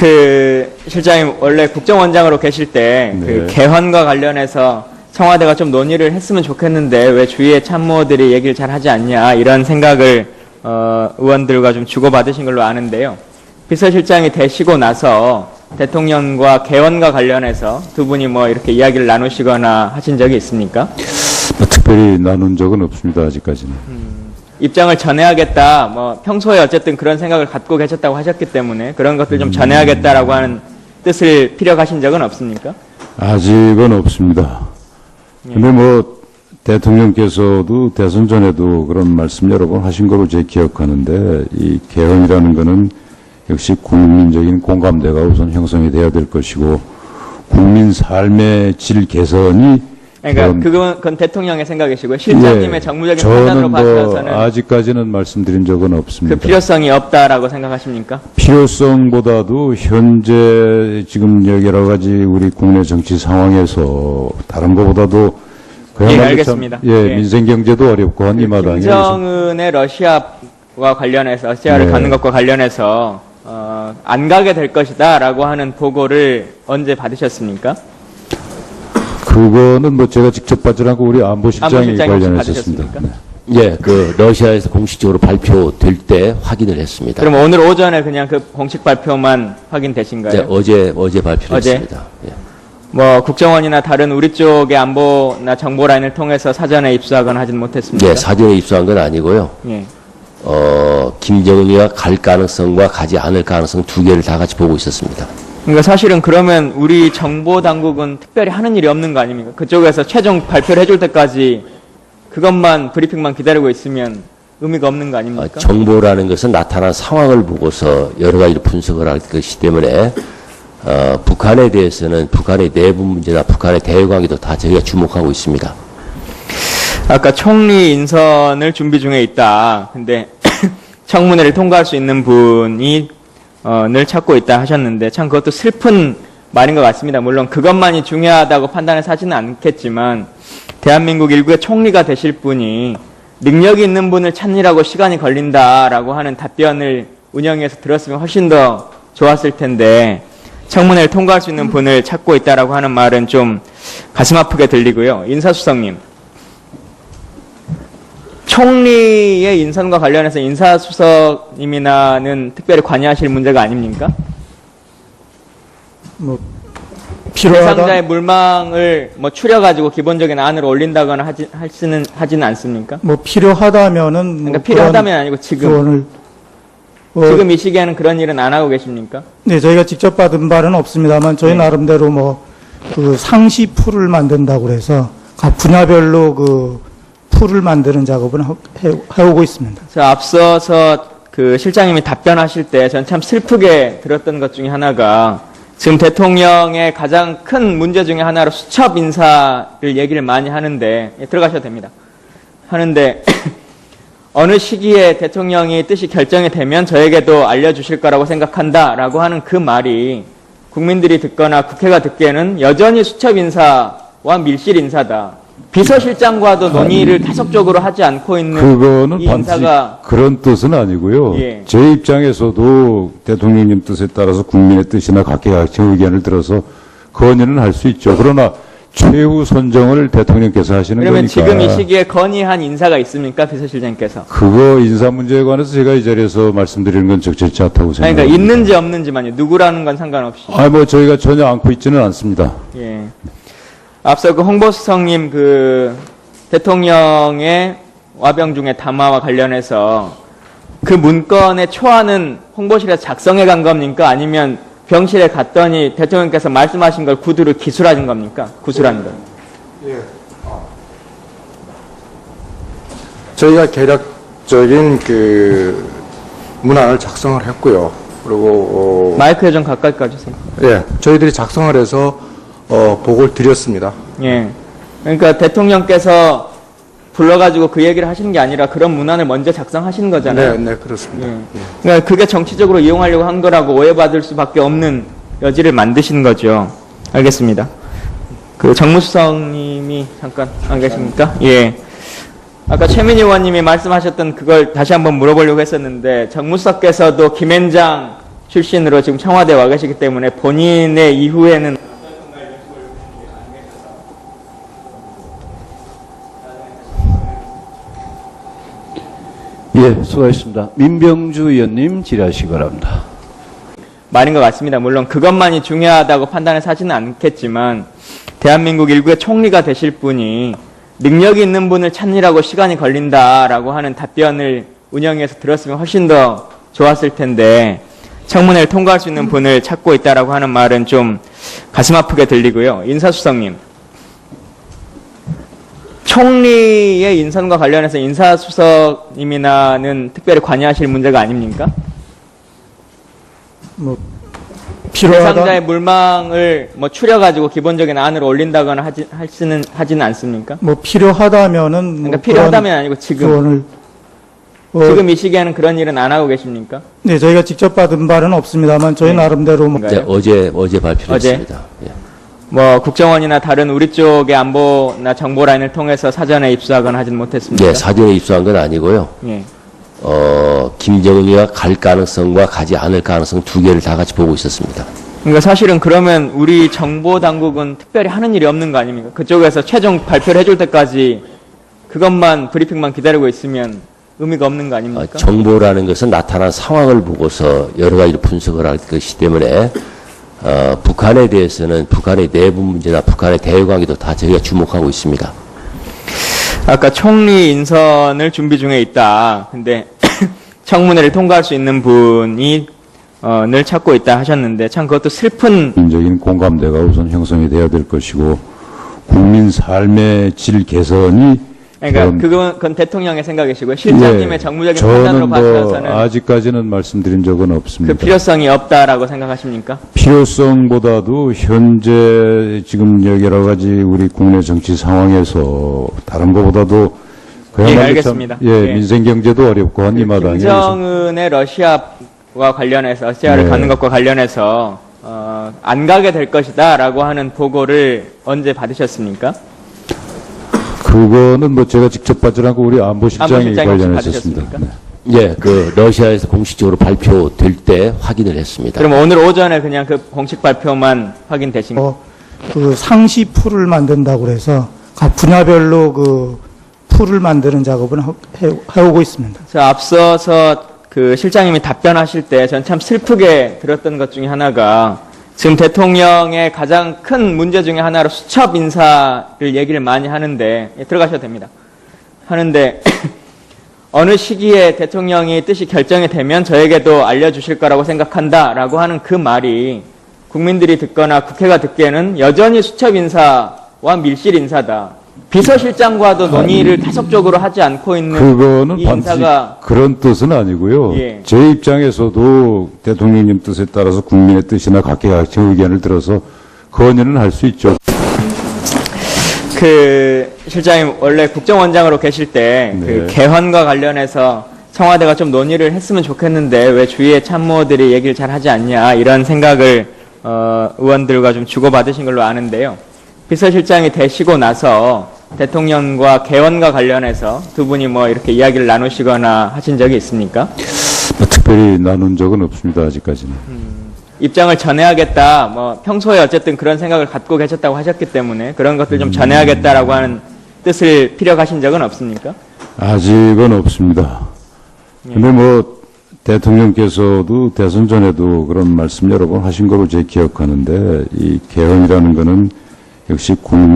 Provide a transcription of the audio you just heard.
그 실장님 원래 국정원장으로 계실 때 그 네. 개헌과 관련해서 청와대가 좀 논의를 했으면 좋겠는데 왜 주위의 참모들이 얘기를 잘 하지 않냐 이런 생각을 의원들과 좀 주고받으신 걸로 아는데요. 비서실장이 되시고 나서 대통령과 개헌과 관련해서 두 분이 뭐 이렇게 이야기를 나누시거나 하신 적이 있습니까? 뭐 특별히 나눈 적은 없습니다. 아직까지는. 입장을 전해야겠다. 뭐 평소에 어쨌든 그런 생각을 갖고 계셨다고 하셨기 때문에 그런 것들 좀 전해야겠다라고 하는 뜻을 피력하신 적은 없습니까? 아직은 없습니다. 근데 뭐 대통령께서도 대선 전에도 그런 말씀 여러 번 하신 걸로 제 기억하는데 이 개헌이라는 거는 역시 국민적인 공감대가 우선 형성이 돼야 될 것이고 국민 삶의 질 개선이 그러니까 그건 대통령의 생각이시고요. 실장님의 정무적인 판단으로 저는 뭐 봐서는 아직까지는 말씀드린 적은 없습니다. 그 필요성이 없다라고 생각하십니까? 필요성보다도 현재 지금 여러 가지 우리 국내 정치 상황에서 다른 것보다도 예, 그야말로 알겠습니다. 참, 예. 민생 경제도 어렵고 한 이 마당에 김정은의 러시아와 관련해서 러시아를 네. 가는 것과 관련해서 안 가게 될 것이다라고 하는 보고를 언제 받으셨습니까? 그거는 뭐 제가 직접 받지 않고 우리 안보실장이 안보실장이 혹시 관련했었습니다. 받으셨습니까? 예, 그 러시아에서 공식적으로 발표될 때 확인을 했습니다. 그럼 오늘 오전에 그냥 그 공식 발표만 확인되신가요? 네, 어제 발표를 어제? 했습니다. 예. 뭐 국정원이나 다른 우리 쪽의 안보나 정보 라인을 통해서 사전에 입수하거나 하진 못했습니까? 예, 사전에 입수한 건 아니고요. 예. 김정은이가 갈 가능성과 가지 않을 가능성 두 개를 다 같이 보고 있었습니다. 그러니까 사실은 그러면 우리 정보 당국은 특별히 하는 일이 없는 거 아닙니까? 그쪽에서 최종 발표를 해줄 때까지 그것만 브리핑만 기다리고 있으면 의미가 없는 거 아닙니까? 정보라는 것은 나타난 상황을 보고서 여러 가지로 분석을 할 것이기 때문에 북한에 대해서는 북한의 내부 문제나 북한의 대외관계도 다 저희가 주목하고 있습니다. 아까 총리 인선을 준비 중에 있다. 근데 청문회를 통과할 수 있는 분이 늘 찾고 있다 하셨는데 참 그것도 슬픈 말인 것 같습니다. 물론 그것만이 중요하다고 판단해서 하지는 않겠지만 대한민국 일국의 총리가 되실 분이 능력이 있는 분을 찾느라고 시간이 걸린다라고 하는 답변을 운영위에서 들었으면 훨씬 더 좋았을 텐데 청문회를 통과할 수 있는 분을 찾고 있다라고 하는 말은 좀 가슴 아프게 들리고요. 인사수석님. 총리의 인선과 관련해서 인사수석님이나는 특별히 관여하실 문제가 아닙니까? 뭐 필요하다. 대상자의 물망을 뭐 추려가지고 기본적인 안으로 올린다거나 하지는 않습니까? 뭐 필요하다면은 뭐 그러니까 필요하다면 아니고 지금 조언을 지금 이 시기에는 그런 일은 안 하고 계십니까? 네, 저희가 직접 받은 바는 없습니다만 저희 네. 나름대로 뭐 그 상시 풀을 만든다고 그래서 각 분야별로 그 풀을 만드는 작업을 해오고 있습니다. 자, 앞서서 그 실장님이 답변하실 때 전 참 슬프게 들었던 것 중에 하나가 지금 대통령의 가장 큰 문제 중에 하나로 수첩 인사를 얘기를 많이 하는데 들어가셔도 됩니다. 하는데 어느 시기에 대통령이 뜻이 결정이 되면 저에게도 알려주실 거라고 생각한다라고 하는 그 말이 국민들이 듣거나 국회가 듣기에는 여전히 수첩 인사와 밀실 인사다. 비서실장과도 논의를 계속적으로 하지 않고 있는 그거는 이 반드시 인사가 그런 뜻은 아니고요. 예. 제 입장에서도 대통령님 뜻에 따라서 국민의 뜻이나 각계각층 의견을 들어서 건의는 할 수 있죠. 그러나 최후 선정을 대통령께서 하시는 그러면 거니까. 지금 이 시기에 건의한 인사가 있습니까? 비서실장님께서. 그거 인사 문제에 관해서 제가 이 자리에서 말씀드리는 건 적절치 않다고 아니, 생각합니다. 그러니까 있는지 없는지만요. 누구라는 건 상관없이. 뭐 저희가 전혀 안고 있지는 않습니다. 예. 앞서 그 홍보수석님 그 대통령의 와병 중에 담화와 관련해서 그 문건의 초안은 홍보실에서 작성해 간 겁니까? 아니면 병실에 갔더니 대통령께서 말씀하신 걸 구두로 기술하신 겁니까? 구술한 걸. 예. 저희가 개략적인 그 문안을 작성을 했고요. 그리고 마이크에 좀 가까이 가주세요. 예, 저희들이 작성을 해서 보고를 드렸습니다. 예. 그러니까 대통령께서 불러가지고 그 얘기를 하시는 게 아니라 그런 문안을 먼저 작성하신 거잖아요. 네, 네, 그렇습니다. 예. 그러니까 그게 정치적으로 이용하려고 한 거라고 오해받을 수밖에 없는 여지를 만드신 거죠. 알겠습니다. 그 정무수석님이 잠깐 안 계십니까? 예. 아까 최민희 의원님이 말씀하셨던 그걸 다시 한번 물어보려고 했었는데 정무수석께서도 김앤장 출신으로 지금 청와대에 와 계시기 때문에 본인의 이후에는 예, 수고하셨습니다. 민병주 의원님 질의하시기 바랍니다. 말인 것 같습니다. 물론 그것만이 중요하다고 판단해서 하지는 않겠지만 대한민국 일국의 총리가 되실 분이 능력이 있는 분을 찾느라고 시간이 걸린다라고 하는 답변을 운영위에서 들었으면 훨씬 더 좋았을 텐데 청문회를 통과할 수 있는 분을 찾고 있다라고 하는 말은 좀 가슴 아프게 들리고요. 인사수석님, 총리의 인선과 관련해서 인사수석님이나는 특별히 관여하실 문제가 아닙니까? 뭐 필요하다. 대상자의 물망을 뭐 추려가지고 기본적인 안으로 올린다거나 하지는 않습니까? 뭐 필요하다면은 뭐 그러니까 필요하다면 아니고 지금 조언을 지금 이 시기에는 그런 일은 안 하고 계십니까? 네, 저희가 직접 받은 바는 없습니다만 저희 네. 나름대로 뭐 그런가요? 어제 발표를 어제? 했습니다. 예. 뭐 국정원이나 다른 우리 쪽의 안보나 정보 라인을 통해서 사전에 입수하거나 하진 못했습니까? 네, 사전에 입수한 건 아니고요. 예. 김정은이가 갈 가능성과 가지 않을 가능성 두 개를 다 같이 보고 있었습니다. 그러니까 사실은 그러면 우리 정보 당국은 특별히 하는 일이 없는 거 아닙니까? 그쪽에서 최종 발표를 해줄 때까지 그것만 브리핑만 기다리고 있으면 의미가 없는 거 아닙니까? 정보라는 것은 나타난 상황을 보고서 여러 가지로 분석을 할 것이기 때문에 북한에 대해서는 북한의 내부 문제나 북한의 대외 관계도 다 저희가 주목하고 있습니다. 아까 총리 인선을 준비 중에 있다. 근데 청문회를 통과할 수 있는 분이 늘 찾고 있다 하셨는데 참 그것도 슬픈 국민적인 공감대가 우선 형성이 돼야 될 것이고 국민 삶의 질 개선이 그러니까 그건 대통령의 생각이시고요. 실장님의 정무적인 판단으로 저는 뭐 봐서는 아직까지는 말씀드린 적은 없습니다. 그 필요성이 없다라고 생각하십니까? 필요성보다도 현재 지금 여러 가지 우리 국내 정치 상황에서 다른 것보다도 그야말로 예, 알겠습니다. 참, 예, 예. 민생 경제도 어렵고 한 이 마당에 김정은의 러시아와 관련해서 러시아를 네. 가는 것과 관련해서 안 가게 될 것이다라고 하는 보고를 언제 받으셨습니까? 그거는 뭐 제가 직접 받지 않고 우리 안보실장이 안보실장이 혹시 관련했었습니다. 받으셨습니까? 네. 예, 그 러시아에서 공식적으로 발표될 때 확인을 했습니다. 그럼 오늘 오전에 그냥 그 공식 발표만 확인되신 그 상시 풀을 만든다고 그래서 각 분야별로 그 풀을 만드는 작업은 해오고 있습니다. 자, 앞서서 그 실장님이 답변하실 때 전 참 슬프게 들었던 것 중에 하나가 지금 대통령의 가장 큰 문제 중에 하나로 수첩 인사를 얘기를 많이 하는데 들어가셔도 됩니다. 하는데 어느 시기에 대통령이 뜻이 결정이 되면 저에게도 알려주실 거라고 생각한다라고 하는 그 말이 국민들이 듣거나 국회가 듣기에는 여전히 수첩 인사와 밀실 인사다. 비서실장과도 논의를 계속적으로 하지 않고 있는 그거는 이 반드시 인사가 그런 뜻은 아니고요. 예. 제 입장에서도 대통령님 뜻에 따라서 국민의 뜻이나 각계각층 의견을 들어서 건의는 할 수 있죠. 그 실장님 원래 국정원장으로 계실 때 그 네. 개헌과 관련해서 청와대가 좀 논의를 했으면 좋겠는데 왜 주위의 참모들이 얘기를 잘 하지 않냐 이런 생각을 의원들과 좀 주고받으신 걸로 아는데요. 비서실장이 되시고 나서 대통령과 개헌과 관련해서 두 분이 뭐 이렇게 이야기를 나누시거나 하신 적이 있습니까? 뭐 특별히 나눈 적은 없습니다. 아직까지는. 입장을 전해야겠다. 뭐 평소에 어쨌든 그런 생각을 갖고 계셨다고 하셨기 때문에 그런 것들 좀 전해야겠다라고 하는 뜻을 피력하신 적은 없습니까? 아직은 없습니다. 근데 뭐 대통령께서도 대선 전에도 그런 말씀 여러 번 하신 걸로 제 기억하는데 이 개헌이라는 거는 역시 국민